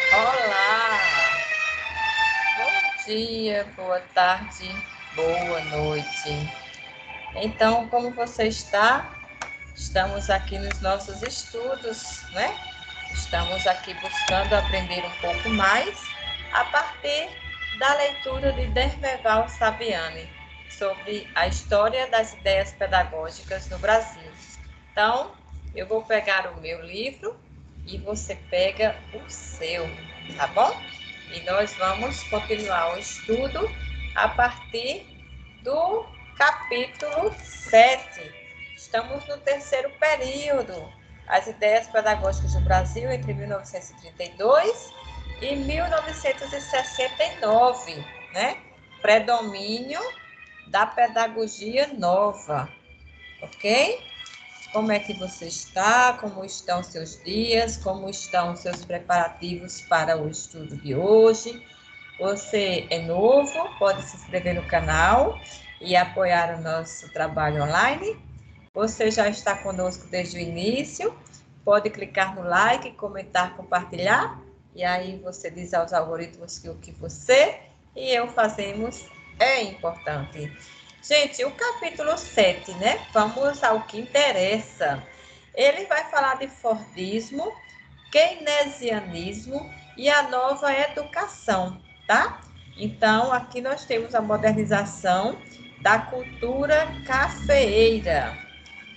Olá, bom dia, boa tarde, boa noite. Então, como você está? Estamos aqui nos nossos estudos, né? Estamos aqui buscando aprender um pouco mais a partir da leitura de Dermeval Saviani sobre a história das ideias pedagógicas no Brasil. Então, eu vou pegar o meu livro e você pega o seu, tá bom? E nós vamos continuar o estudo a partir do capítulo 7. Estamos no terceiro período, as ideias pedagógicas do Brasil entre 1932 e 1969, né? Predomínio da pedagogia nova, ok? Como é que você está? Como estão seus dias? Como estão seus preparativos para o estudo de hoje? Você é novo, pode se inscrever no canal e apoiar o nosso trabalho online. Você já está conosco desde o início, pode clicar no like, comentar, compartilhar, e aí você diz aos algoritmos que o que você e eu fazemos é importante. Gente, o capítulo 7, né? Vamos ao que interessa. Ele vai falar de Fordismo, keynesianismo e a nova educação, tá? Então, aqui nós temos a modernização da cultura cafeeira.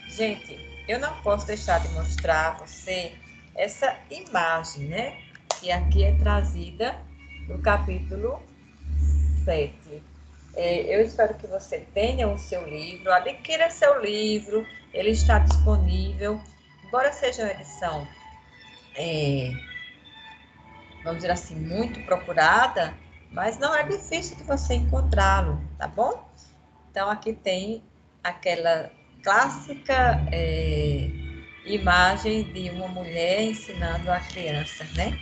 Gente, eu não posso deixar de mostrar a você essa imagem, né? Que aqui é trazida no capítulo 7. Eu espero que você tenha o seu livro, adquira seu livro, ele está disponível. Embora seja uma edição, vamos dizer assim, muito procurada, mas não é difícil de você encontrá-lo, tá bom? Então, aqui tem aquela clássica imagem de uma mulher ensinando a criança, né?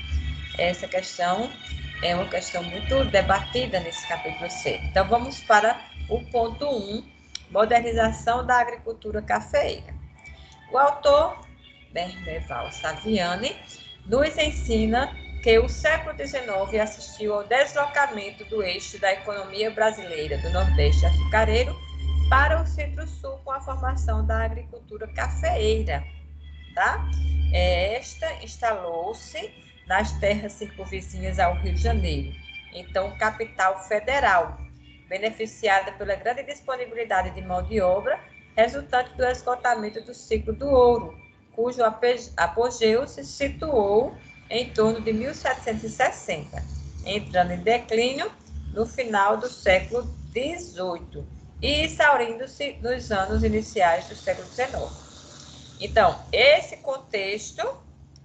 Essa questão é uma questão muito debatida nesse capítulo 7. Então, vamos para o ponto 1, modernização da agricultura cafeeira. O autor, Dermeval Saviani, nos ensina que o século XIX assistiu ao deslocamento do eixo da economia brasileira do Nordeste açucareiro para o Centro-Sul com a formação da agricultura cafeeira, tá? Esta instalou-se nas terras circunvizinhas ao Rio de Janeiro, então capital federal, beneficiada pela grande disponibilidade de mão de obra, resultante do esgotamento do ciclo do ouro, cujo apogeu se situou em torno de 1760, entrando em declínio no final do século XVIII e exaurindo-se nos anos iniciais do século XIX. Então, esse contexto,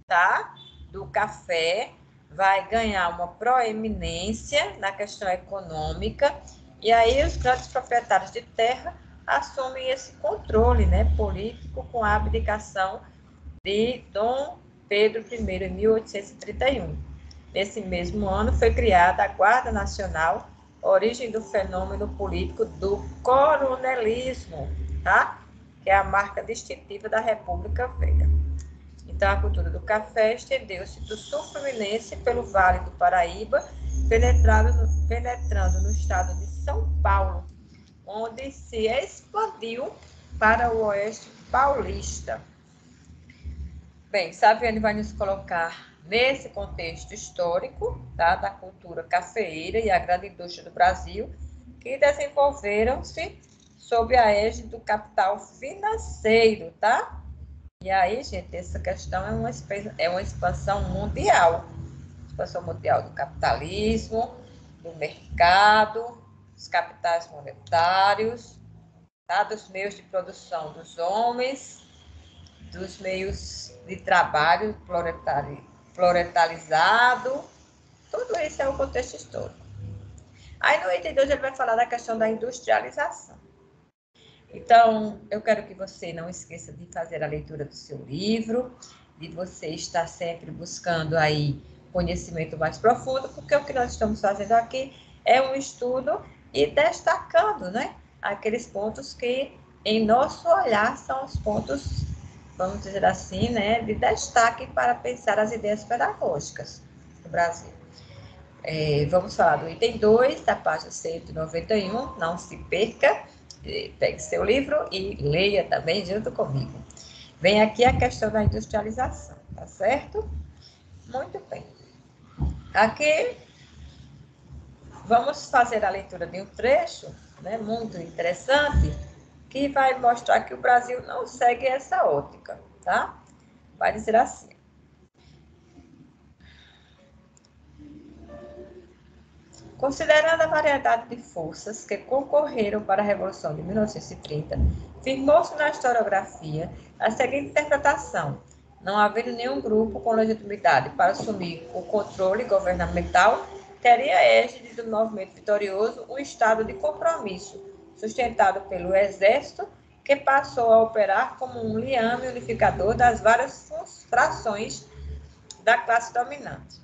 tá, do café vai ganhar uma proeminência na questão econômica, e aí os grandes proprietários de terra assumem esse controle, né, político com a abdicação de Dom Pedro I em 1831. Nesse mesmo ano foi criada a Guarda Nacional, origem do fenômeno político do coronelismo, tá? Que é a marca distintiva da República Velha. Então, a cultura do café estendeu-se do sul fluminense pelo Vale do Paraíba, penetrando no estado de São Paulo, onde se expandiu para o oeste paulista. Bem, Saviani vai nos colocar nesse contexto histórico, tá, da cultura cafeeira e a grande indústria do Brasil, que desenvolveram-se sob a égide do capital financeiro, tá? E aí, gente, essa questão é uma expansão mundial do capitalismo, do mercado, dos capitais monetários, tá? Dos meios de produção dos homens, dos meios de trabalho proletarizado, tudo isso é o contexto histórico. Aí no item 2 ele vai falar da questão da industrialização. Então, eu quero que você não esqueça de fazer a leitura do seu livro, de você estar sempre buscando aí conhecimento mais profundo, porque o que nós estamos fazendo aqui é um estudo e destacando, né, aqueles pontos que, em nosso olhar, são os pontos, vamos dizer assim, né, de destaque para pensar as ideias pedagógicas. Brasil. Vamos falar do item 2, da página 191, não se perca, pegue seu livro e leia também junto comigo. Vem aqui a questão da industrialização, tá certo? Muito bem. Aqui, vamos fazer a leitura de um trecho, né, muito interessante, que vai mostrar que o Brasil não segue essa ótica, tá? Vai dizer assim. Considerando a variedade de forças que concorreram para a Revolução de 1930, firmou-se na historiografia a seguinte interpretação: não havendo nenhum grupo com legitimidade para assumir o controle governamental, teria a égide do movimento vitorioso um estado de compromisso, sustentado pelo Exército, que passou a operar como um liame unificador das várias frações da classe dominante.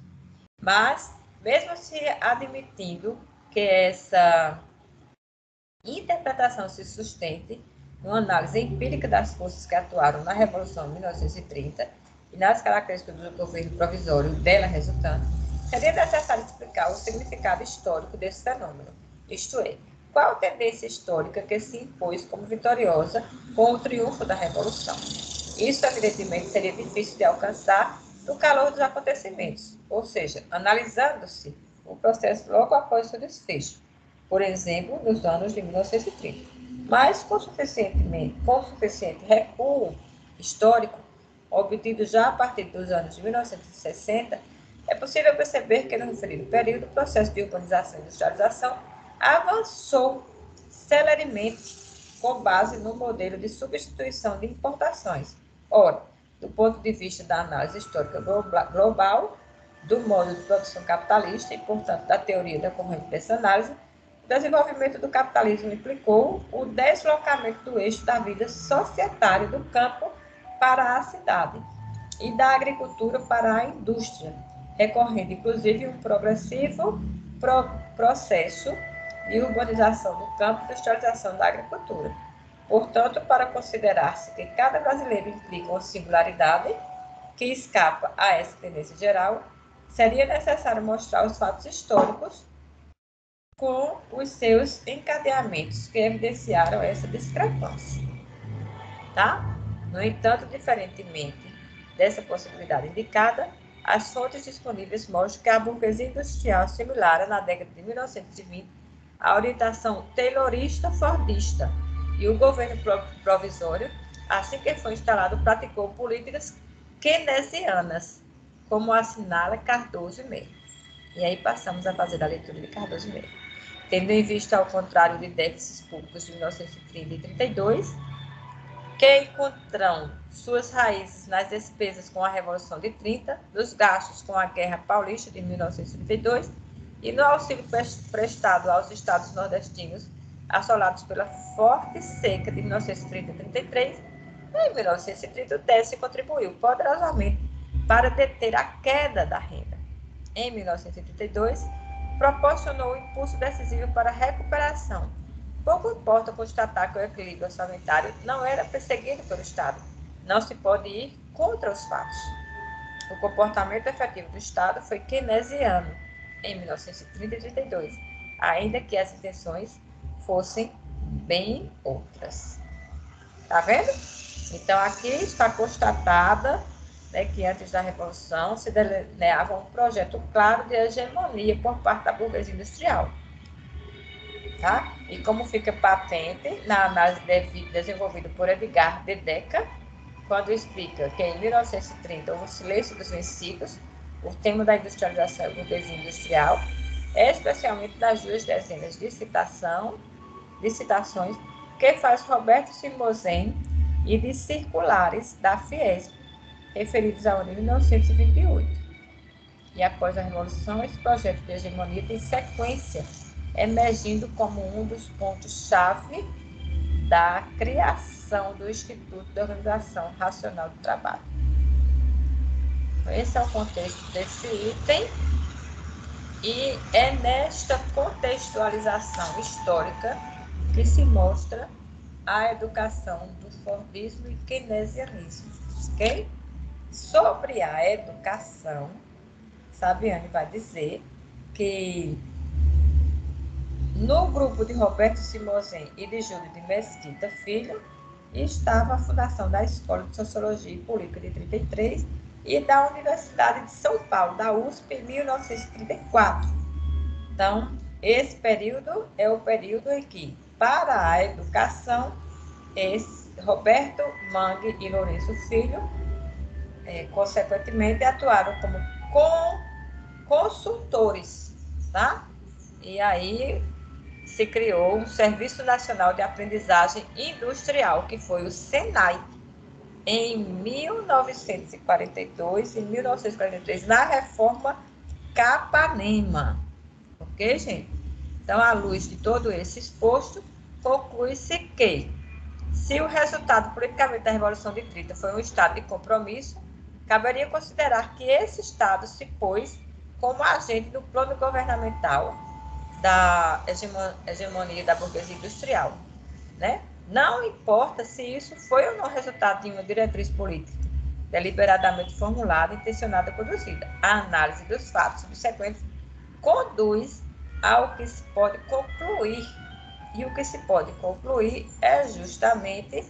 Mas, mesmo se admitindo que essa interpretação se sustente numa análise empírica das forças que atuaram na Revolução de 1930 e nas características do governo provisório dela resultante, seria necessário explicar o significado histórico desse fenômeno, isto é, qual a tendência histórica que se impôs como vitoriosa com o triunfo da Revolução. Isso, evidentemente, seria difícil de alcançar no calor dos acontecimentos, ou seja, analisando-se o processo logo após seu desfecho, por exemplo, nos anos de 1930. Mas, com suficiente recuo histórico, obtido já a partir dos anos de 1960, é possível perceber que, no referido período, o processo de urbanização e industrialização avançou celeremente com base no modelo de substituição de importações. Ora, do ponto de vista da análise histórica global, do modo de produção capitalista e, portanto, da teoria da corrente dessa análise, o desenvolvimento do capitalismo implicou o deslocamento do eixo da vida societária do campo para a cidade e da agricultura para a indústria, recorrendo, inclusive, um progressivo processo de urbanização do campo e industrialização da agricultura. Portanto, para considerar-se que cada brasileiro implica uma singularidade que escapa a essa tendência geral, seria necessário mostrar os fatos históricos com os seus encadeamentos que evidenciaram essa discrepância. Tá? No entanto, diferentemente dessa possibilidade indicada, as fontes disponíveis mostram que a burguesia industrial similar na década de 1920 à orientação taylorista-fordista e o governo provisório, assim que foi instalado, praticou políticas keynesianas, como assinala Cardoso e Meire. E aí passamos a fazer a leitura de Cardoso e Meire. Tendo em vista, ao contrário de déficits públicos de 1930 e 32, que encontram suas raízes nas despesas com a Revolução de 30, dos gastos com a Guerra Paulista de 1932 e no auxílio prestado aos estados nordestinos assolados pela forte seca de 1930 e 33, em 1930 o DES contribuiu poderosamente para deter a queda da renda. Em 1932, proporcionou um impulso decisivo para a recuperação. Pouco importa constatar que o equilíbrio orçamentário não era perseguido pelo Estado. Não se pode ir contra os fatos. O comportamento efetivo do Estado foi keynesiano em 1930 e 32, ainda que as intenções fossem bem outras. Tá vendo? Então, aqui está constatada, né, que antes da Revolução se delineava um projeto claro de hegemonia por parte da burguesia industrial. Tá? E como fica patente na análise desenvolvida por Edgar de Deca, quando explica que em 1930 houve o silêncio dos vencidos, o tema da industrialização e burguesia industrial, especialmente das duas dezenas de citações que faz Roberto Simosen e de circulares da Fiesp, referidos ao ano de 1928. E após a Revolução, esse projeto de hegemonia tem sequência, emergindo como um dos pontos-chave da criação do Instituto de Organização Racional do Trabalho. Esse é o contexto desse item, e é nesta contextualização histórica que se mostra a educação do fordismo e keynesianismo, ok? Sobre a educação, Saviani vai dizer que no grupo de Roberto Simões e de Júlio de Mesquita Filho estava a fundação da Escola de Sociologia e Política de 33 e da Universidade de São Paulo, da USP, em 1934. Então, esse período é o período em que, para a educação, Roberto Mangue e Lourenço Filho, consequentemente, atuaram como consultores, tá? E aí se criou um Serviço Nacional de Aprendizagem Industrial, que foi o SENAI, em 1942 e 1943, na Reforma Capanema. Ok, gente? Então, à luz de todo esse exposto, conclui-se que, se o resultado politicamente da Revolução de 30 foi um estado de compromisso, caberia considerar que esse estado se pôs como agente do plano governamental da hegemonia da burguesia industrial, né? Não importa se isso foi ou não resultado de uma diretriz política deliberadamente formulada, intencionada ou conduzida. A análise dos fatos subsequentes conduz ao que se pode concluir. E o que se pode concluir é justamente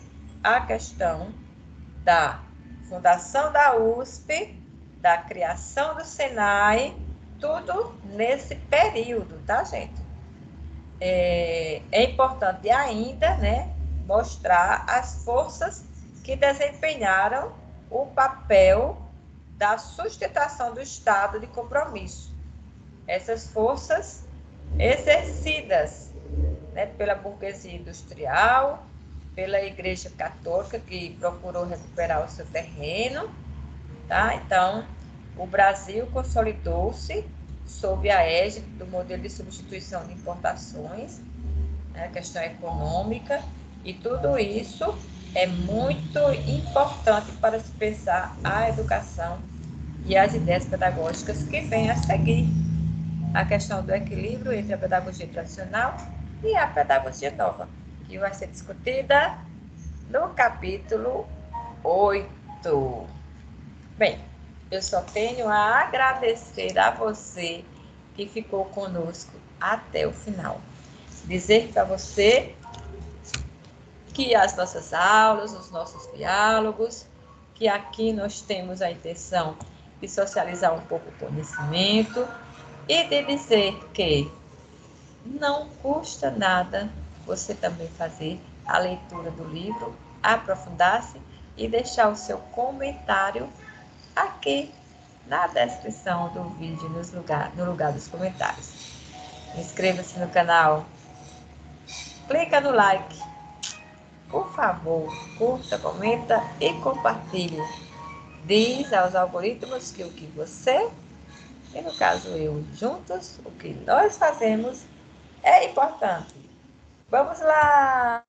a questão da fundação da USP, da criação do SENAI, tudo nesse período, tá, gente? É importante ainda, né, mostrar as forças que desempenharam o papel da sustentação do estado de compromisso. Essas forças exercidas, né, pela burguesia industrial, pela Igreja Católica, que procurou recuperar o seu terreno, tá? Então, o Brasil consolidou-se sob a égide do modelo de substituição de importações, né, a questão econômica, e tudo isso é muito importante para se pensar a educação e as ideias pedagógicas que vêm a seguir. A questão do equilíbrio entre a pedagogia tradicional e a pedagogia nova, que vai ser discutida no capítulo 8. Bem, eu só tenho a agradecer a você que ficou conosco até o final. Dizer para você que as nossas aulas, os nossos diálogos, que aqui nós temos a intenção de socializar um pouco o conhecimento e de dizer que não custa nada você também fazer a leitura do livro, aprofundar-se e deixar o seu comentário aqui na descrição do vídeo, no lugar dos comentários. Inscreva-se no canal, clica no like, por favor, curta, comenta e compartilhe. Diz aos algoritmos que o que você, e no caso eu, juntos, o que nós fazemos é importante. Vamos lá!